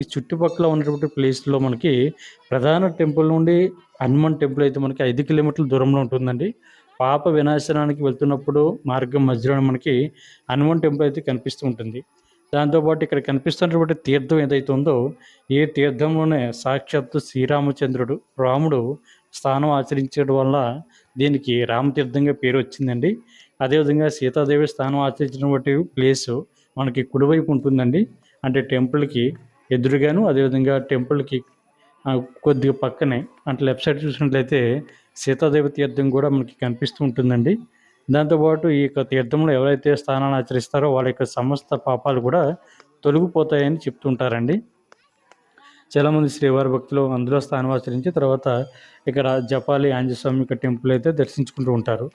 ఈ చుట్టుపక్కల ఉన్నటువంటి ప్లేస్‌లో మనకి ప్రధాన టెంపుల్ నుండి హనుమాన్ టెంపుల్ అయితే మనకి 5 కిలోమీటర్ల దూరంలో ఉంటుందండి. పాప వినాశనానికి వెళ్తున్నప్పుడు మార్గం మధ్యలోనే మనకి హనుమాన్ టెంపుల్ అయితే కనిపిస్తూ ఉంటుంది. దాంతో పాటు ఇక్కడ కనిపిస్తున్నటువంటి తీర్థం ఏదైతే ఉందో, ఈ తీర్థంలోనే సాక్షాత్తు శ్రీరామచంద్రుడు, రాముడు స్నానం ఆచరించడం వల్ల దీనికి రామతీర్థంగా పేరు వచ్చిందండి. అదేవిధంగా సీతాదేవి స్నానం ఆచరించినటువంటి ప్లేసు మనకి కుడివైపు ఉంటుందండి. అంటే టెంపుల్‌కి ఎదురుగాను, అదేవిధంగా టెంపుల్‌కి కొద్దిగా పక్కనే అంటే లెఫ్ట్ సైడ్ చూసినట్లయితే సీతాదేవి తీర్థం కూడా మనకి కనిపిస్తూ ఉంటుందండి. దాంతోపాటు ఈ యొక్క తీర్థంలో ఎవరైతే స్నానాన్ని ఆచరిస్తారో వాళ్ళ యొక్క సమస్త పాపాలు కూడా తొలగిపోతాయని చెప్తుంటారండి. చాలామంది శ్రీవారి భక్తులు అందులో స్నానం ఆచరించి తర్వాత ఇక్కడ జపాలి ఆంజనేయ స్వామి యొక్క టెంపుల్ అయితే దర్శించుకుంటూ ఉంటారు.